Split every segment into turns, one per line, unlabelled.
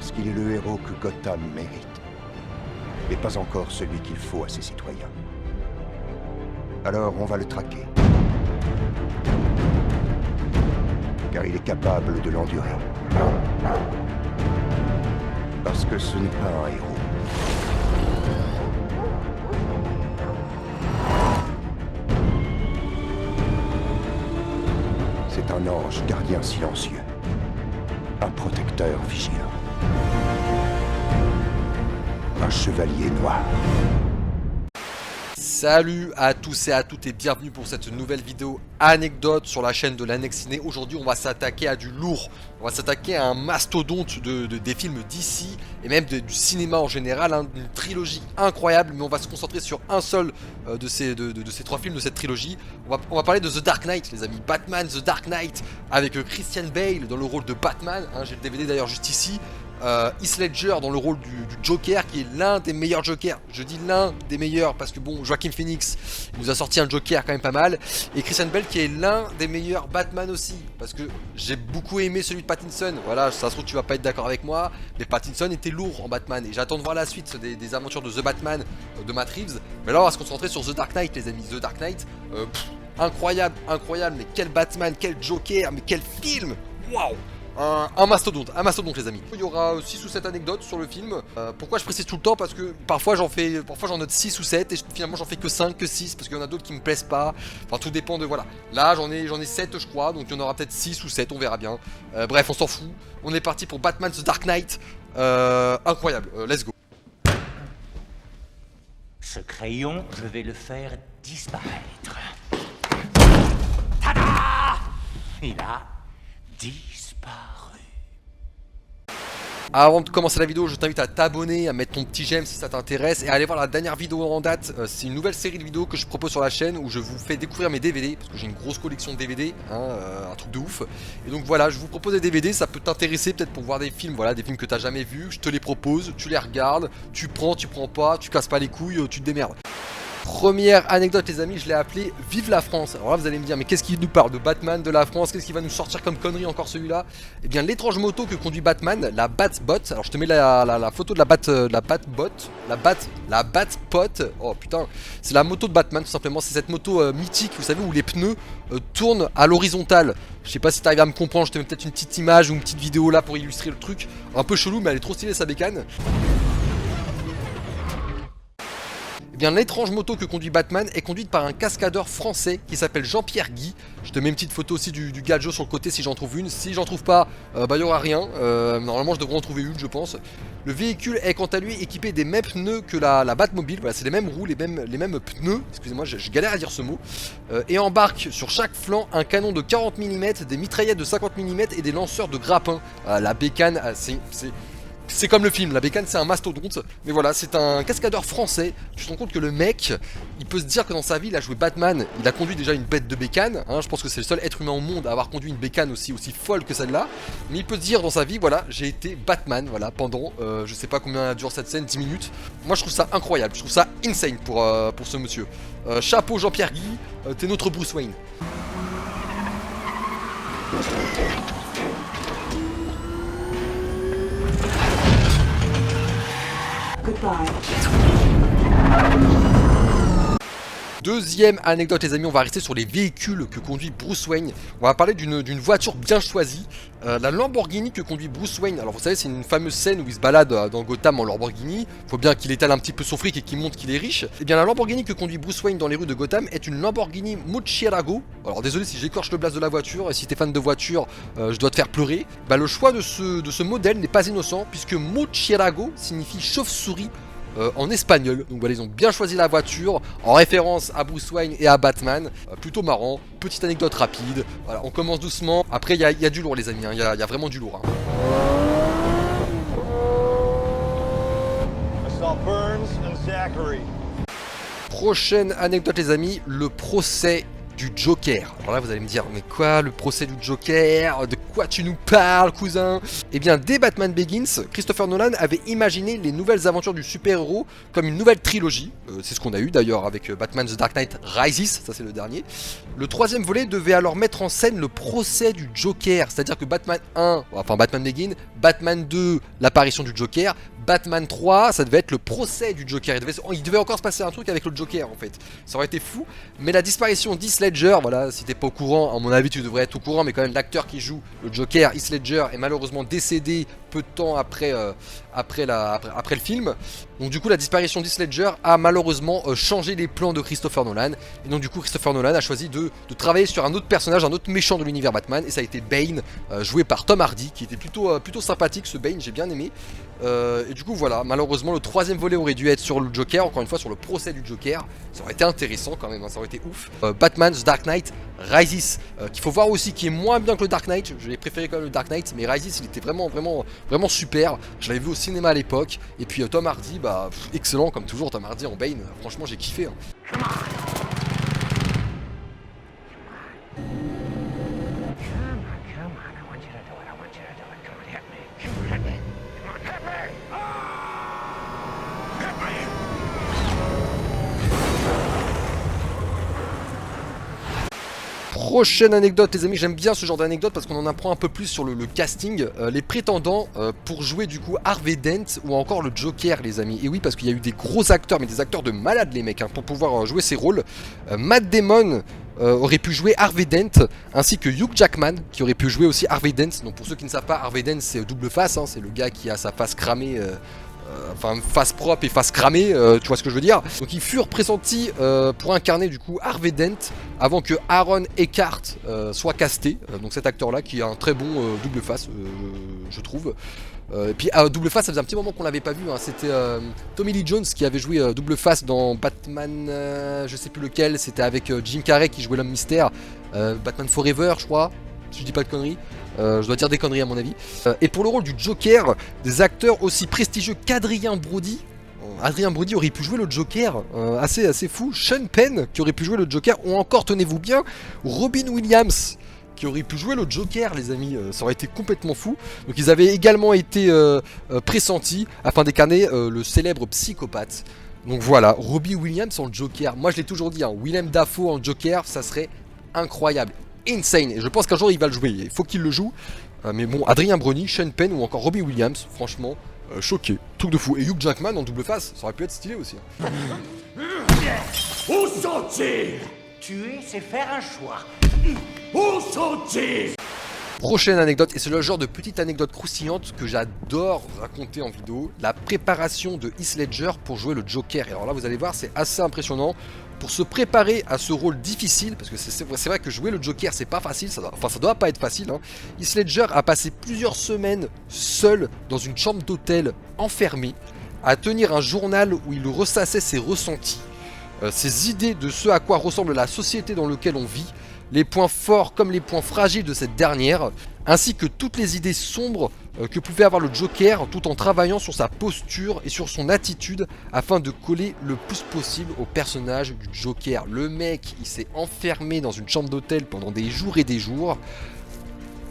Parce qu'il est le héros que Gotham mérite. Mais pas encore celui qu'il faut à ses citoyens. Alors on va le traquer. Car il est capable de l'endurer. Parce que ce n'est pas un héros. C'est un ange gardien silencieux. Un protecteur vigilant. Un chevalier noir.
Salut à tous et à toutes et bienvenue pour cette nouvelle vidéo anecdote sur la chaîne de l'Annexciné. Aujourd'hui on va s'attaquer à du lourd, on va s'attaquer à un mastodonte des films d'ici et même du cinéma en général, hein, une trilogie incroyable, mais on va se concentrer sur un seul de ces trois films de cette trilogie. On va parler de The Dark Knight les amis, Batman The Dark Knight avec Christian Bale dans le rôle de Batman, hein, j'ai le DVD d'ailleurs juste ici. Heath Ledger dans le rôle du Joker qui est l'un des meilleurs Jokers, je dis l'un des meilleurs parce que bon, Joaquin Phoenix il nous a sorti un Joker quand même pas mal, et Christian Bale qui est l'un des meilleurs Batman aussi, parce que j'ai beaucoup aimé celui de Pattinson, voilà, ça se trouve tu vas pas être d'accord avec moi, mais Pattinson était lourd en Batman, et j'attends de voir la suite des aventures de The Batman de Matt Reeves, mais là on va se concentrer sur The Dark Knight les amis, The Dark Knight, incroyable, incroyable, mais quel Batman, quel Joker, mais quel film, waouh. Un mastodonte les amis. Il y aura 6 ou 7 anecdotes sur le film. Pourquoi je précise tout le temps? Parce que parfois j'en note 6 ou 7 et finalement j'en fais que 5, que 6 parce qu'il y en a d'autres qui me plaisent pas. Enfin tout dépend de voilà. Là j'en ai 7 je crois, donc il y en aura peut-être 6 ou 7, on verra bien. Bref, on s'en fout. On est parti pour Batman The Dark Knight. Incroyable, let's go.
Ce crayon, je vais le faire disparaître. Tada! Il a disparu.
Avant de commencer la vidéo, je t'invite à t'abonner, à mettre ton petit j'aime si ça t'intéresse et à aller voir la dernière vidéo en date. C'est une nouvelle série de vidéos que je propose sur la chaîne où je vous fais découvrir mes DVD parce que j'ai une grosse collection de DVD, hein, un truc de ouf. Et donc voilà, je vous propose des DVD, ça peut t'intéresser peut-être pour voir des films, voilà, des films que t'as jamais vus. Je te les propose, tu les regardes, tu prends pas, tu casses pas les couilles, tu te démerdes. Première anecdote les amis, je l'ai appelé Vive la France. Alors là vous allez me dire mais qu'est-ce qu'il nous parle de Batman, de la France, qu'est-ce qu'il va nous sortir comme connerie encore celui-là? Eh bien l'étrange moto que conduit Batman, la Batbot. Alors je te mets la photo de la Batbot, la Batpot. Oh putain, c'est la moto de Batman tout simplement, c'est cette moto mythique, vous savez où les pneus tournent à l'horizontale. Je sais pas si t'arrives à me comprendre, je te mets peut-être une petite image ou une petite vidéo là pour illustrer le truc. Un peu chelou mais elle est trop stylée sa bécane. Eh bien, l'étrange moto que conduit Batman est conduite par un cascadeur français qui s'appelle Jean-Pierre Guy. Je te mets une petite photo aussi du Gadjo sur le côté si j'en trouve une. Si j'en trouve pas, bah il y aura rien. Normalement je devrais en trouver une je pense. Le véhicule est quant à lui équipé des mêmes pneus que la Batmobile. Voilà, c'est les mêmes roues, les mêmes pneus. Excusez-moi, je galère à dire ce mot. Et embarque sur chaque flanc un canon de 40 mm, des mitraillettes de 50 mm et des lanceurs de grappins. La bécane, c'est comme le film, la bécane c'est un mastodonte, mais voilà, c'est un cascadeur français. Tu te rends compte que le mec, il peut se dire que dans sa vie, il a joué Batman, il a conduit déjà une bête de bécane, hein, je pense que c'est le seul être humain au monde à avoir conduit une bécane aussi folle que celle-là, mais il peut se dire dans sa vie, voilà, j'ai été Batman, voilà, pendant, je sais pas combien dure cette scène, 10 minutes. Moi je trouve ça incroyable, je trouve ça insane pour ce monsieur. Chapeau Jean-Pierre Guy, t'es notre Bruce Wayne. Deuxième anecdote les amis, on va rester sur les véhicules que conduit Bruce Wayne. On va parler d'une voiture bien choisie, la Lamborghini que conduit Bruce Wayne. Alors vous savez c'est une fameuse scène où il se balade dans Gotham en Lamborghini. Faut bien qu'il étale un petit peu son fric et qu'il montre qu'il est riche. Et bien la Lamborghini que conduit Bruce Wayne dans les rues de Gotham est une Lamborghini Murcielago. Alors désolé si j'écorche le blaze de la voiture, et si t'es fan de voiture je dois te faire pleurer. Bah, le choix de ce modèle n'est pas innocent puisque Murcielago signifie chauve-souris en espagnol. Donc voilà, ils ont bien choisi la voiture en référence à Bruce Wayne et à Batman. Plutôt marrant, petite anecdote rapide. Voilà, on commence doucement. Après il y a du lourd les amis, hein. Il y a vraiment du lourd, hein. Prochaine anecdote les amis, le procès du Joker. Alors là vous allez me dire mais quoi, le procès du Joker? De quoi tu nous parles, cousin? Eh bien, dès Batman Begins, Christopher Nolan avait imaginé les nouvelles aventures du super-héros comme une nouvelle trilogie. C'est ce qu'on a eu d'ailleurs avec Batman The Dark Knight Rises, ça c'est le dernier. Le troisième volet devait alors mettre en scène le procès du Joker, c'est-à-dire que Batman 1, enfin Batman Begins, Batman 2, l'apparition du Joker, Batman 3, ça devait être le procès du Joker. Il devait encore se passer un truc avec le Joker en fait. Ça aurait été fou. Mais la disparition d'Heath Ledger, voilà, si t'es pas au courant, à mon avis tu devrais être au courant, mais quand même l'acteur qui joue le Joker, Heath Ledger, est malheureusement décédé peu de temps après, après le film. Donc du coup la disparition d'Heath Ledger a malheureusement changé les plans de Christopher Nolan. Et donc du coup Christopher Nolan a choisi de travailler sur un autre personnage, un autre méchant de l'univers Batman. Et ça a été Bane, joué par Tom Hardy, qui était plutôt sympathique ce Bane, j'ai bien aimé. Et du coup voilà, malheureusement le troisième volet aurait dû être sur le Joker, encore une fois sur le procès du Joker. Ça aurait été intéressant quand même, hein, ça aurait été ouf. Batman The Dark Knight Rises, qu'il faut voir aussi, qui est moins bien que le Dark Knight. Je l'ai préféré quand même le Dark Knight, mais Rises il était vraiment super. Je l'avais vu au cinéma à l'époque. Et puis Tom Hardy, bah excellent comme toujours, Tom Hardy en Bane, franchement j'ai kiffé. Hein. Prochaine anecdote les amis, j'aime bien ce genre d'anecdote parce qu'on en apprend un peu plus sur le casting. Les prétendants pour jouer du coup Harvey Dent ou encore le Joker les amis. Et oui, parce qu'il y a eu des gros acteurs, mais des acteurs de malades les mecs, hein, pour pouvoir jouer ces rôles. Matt Damon aurait pu jouer Harvey Dent, ainsi que Hugh Jackman qui aurait pu jouer aussi Harvey Dent. Donc pour ceux qui ne savent pas, Harvey Dent c'est double face, hein, c'est le gars qui a sa face cramée, enfin face propre et face cramée, tu vois ce que je veux dire. Donc ils furent pressentis pour incarner du coup Harvey Dent avant que Aaron Eckhart soit casté. Donc cet acteur là qui a un très bon double face, je trouve. Et puis double face, ça faisait un petit moment qu'on l'avait pas vu, hein. C'était Tommy Lee Jones qui avait joué double face dans Batman, je sais plus lequel, c'était avec Jim Carrey qui jouait l'homme mystère, Batman Forever je crois, si je dis pas de conneries. Je dois dire des conneries à mon avis. Et pour le rôle du Joker, des acteurs aussi prestigieux qu'Adrien Brody. Adrien Brody aurait pu jouer le Joker, assez fou. Sean Penn qui aurait pu jouer le Joker, ou encore, tenez-vous bien, Robin Williams qui aurait pu jouer le Joker les amis, ça aurait été complètement fou. Donc ils avaient également été pressentis afin d'incarner le célèbre psychopathe. Donc voilà, Robin Williams en Joker, moi je l'ai toujours dit, hein, Willem Dafoe en Joker, ça serait incroyable. Insane, et je pense qu'un jour il va le jouer, il faut qu'il le joue. Mais bon, Adrien Brody, Sean Penn ou encore Robin Williams, franchement, choqué, truc de fou. Et Hugh Jackman en double face, ça aurait pu être stylé aussi.
Où sont-ils?
Tuer, c'est faire un choix.
Où sont-ils?
Prochaine anecdote, et c'est le genre de petite anecdote croustillante que j'adore raconter en vidéo, la préparation de Heath Ledger pour jouer le Joker. Et alors là vous allez voir, c'est assez impressionnant. Pour se préparer à ce rôle difficile, parce que c'est vrai que jouer le Joker c'est pas facile, ça doit pas être facile, hein. Heath Ledger a passé plusieurs semaines seul dans une chambre d'hôtel enfermé, à tenir un journal où il ressassait ses ressentis, ses idées de ce à quoi ressemble la société dans laquelle on vit, les points forts comme les points fragiles de cette dernière, ainsi que toutes les idées sombres que pouvait avoir le Joker, tout en travaillant sur sa posture et sur son attitude afin de coller le plus possible au personnage du Joker. Le mec, il s'est enfermé dans une chambre d'hôtel pendant des jours et des jours,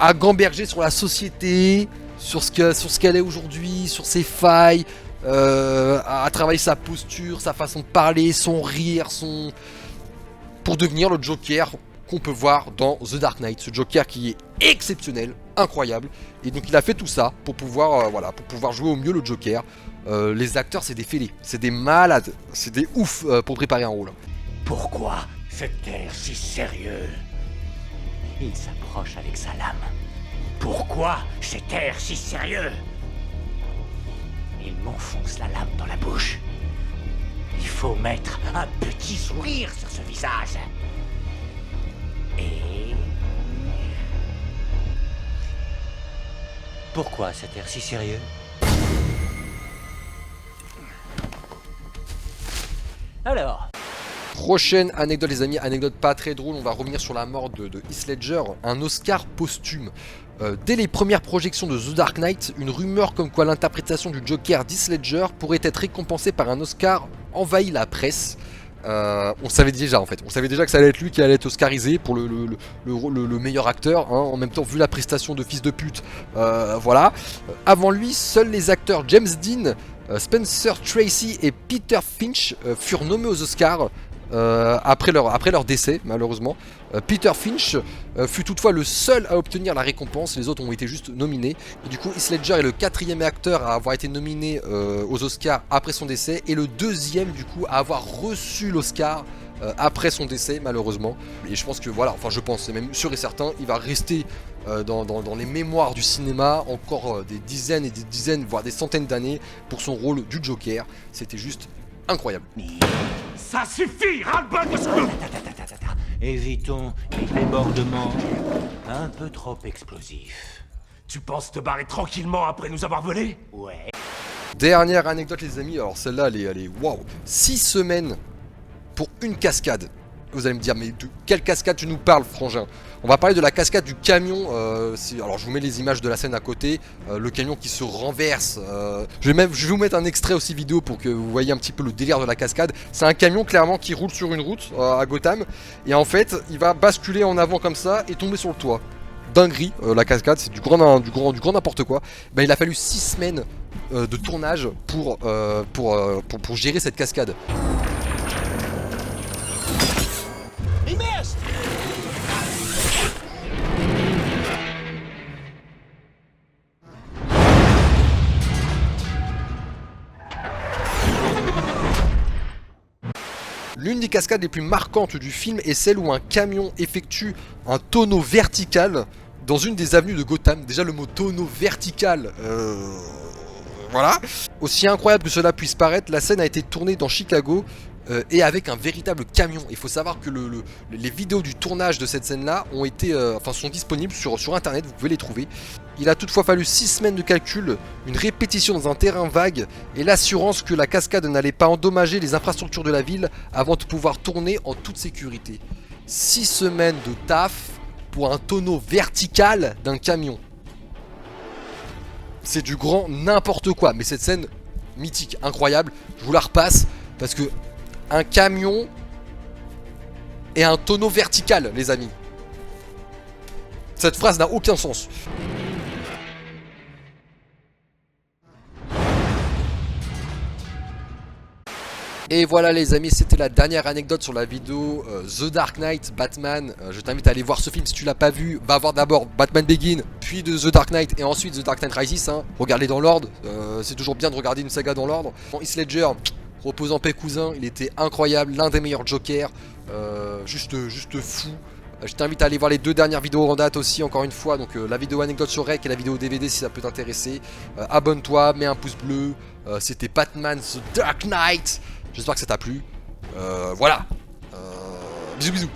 à gamberger sur la société, sur ce qu'elle est aujourd'hui, sur ses failles, à travailler sa posture, sa façon de parler, son rire, pour devenir le Joker qu'on peut voir dans The Dark Knight, ce Joker qui est exceptionnel, incroyable, et donc il a fait tout ça pour pouvoir, pour pouvoir jouer au mieux le Joker. Les acteurs c'est des fêlés, c'est des malades, c'est des oufs pour préparer un rôle.
Pourquoi cet air si sérieux? Il s'approche avec sa lame. Pourquoi cet air si sérieux? Il m'enfonce la lame dans la bouche. Il faut mettre un petit sourire sur ce visage. Et... pourquoi cet air si sérieux? Alors?
Prochaine anecdote les amis, anecdote pas très drôle, on va revenir sur la mort de Heath Ledger, un Oscar posthume. Dès les premières projections de The Dark Knight, une rumeur comme quoi l'interprétation du Joker d'Heath Ledger pourrait être récompensée par un Oscar envahit la presse. on savait déjà en fait, on savait déjà que ça allait être lui qui allait être oscarisé pour le meilleur acteur, hein. En même temps vu la prestation de fils de pute, voilà. Avant lui, seuls les acteurs James Dean, Spencer Tracy et Peter Finch furent nommés aux Oscars après leur décès malheureusement. Peter Finch fut toutefois le seul à obtenir la récompense, les autres ont été juste nominés. Et du coup Heath Ledger est le 4e acteur à avoir été nominé aux Oscars après son décès et le 2e du coup à avoir reçu l'Oscar après son décès malheureusement. Et je pense que voilà, enfin je pense, c'est même sûr et certain, il va rester dans les mémoires du cinéma encore des dizaines et des dizaines, voire des centaines d'années pour son rôle du Joker. C'était juste incroyable.
Ça suffit, ras-le-bol de ce que...
Évitons les débordements un peu trop explosifs.
Tu penses te barrer tranquillement après nous avoir volés?
Ouais.
Dernière anecdote les amis, alors celle-là elle est waouh. 6 semaines pour une cascade. Vous allez me dire, mais de quelle cascade tu nous parles, frangin? On va parler de la cascade du camion. Alors je vous mets les images de la scène à côté. Le camion qui se renverse. Je vais vous mettre un extrait aussi vidéo pour que vous voyez un petit peu le délire de la cascade. C'est un camion clairement qui roule sur une route à Gotham. Et en fait, il va basculer en avant comme ça et tomber sur le toit. Dinguerie, la cascade, c'est du grand n'importe quoi. Ben, il a fallu 6 semaines de tournage pour gérer cette cascade. L'une des cascades les plus marquantes du film est celle où un camion effectue un tonneau vertical dans une des avenues de Gotham. Déjà le mot tonneau vertical, voilà. Aussi incroyable que cela puisse paraître, la scène a été tournée dans Chicago et avec un véritable camion. Il faut savoir que les vidéos du tournage de cette scène-là ont été, sont disponibles sur internet, vous pouvez les trouver. Il a toutefois fallu 6 semaines de calcul, une répétition dans un terrain vague et l'assurance que la cascade n'allait pas endommager les infrastructures de la ville avant de pouvoir tourner en toute sécurité. 6 semaines de taf pour un tonneau vertical d'un camion. C'est du grand n'importe quoi, mais cette scène mythique, incroyable, je vous la repasse parce que un camion et un tonneau vertical, les amis. Cette phrase n'a aucun sens. Et voilà les amis, c'était la dernière anecdote sur la vidéo The Dark Knight Batman. Je t'invite à aller voir ce film si tu l'as pas vu. Va voir d'abord Batman Begins, puis de The Dark Knight et ensuite The Dark Knight Rises, hein. Regardez dans l'ordre, c'est toujours bien de regarder une saga dans l'ordre. Heath Ledger, repose en paix cousin, il était incroyable, l'un des meilleurs Jokers, juste fou. Je t'invite à aller voir les 2 dernières vidéos en date aussi, encore une fois. Donc la vidéo anecdote sur Rec et la vidéo DVD si ça peut t'intéresser. Abonne-toi, mets un pouce bleu. C'était Batman The Dark Knight. J'espère que ça t'a plu. Voilà. Bisous bisous.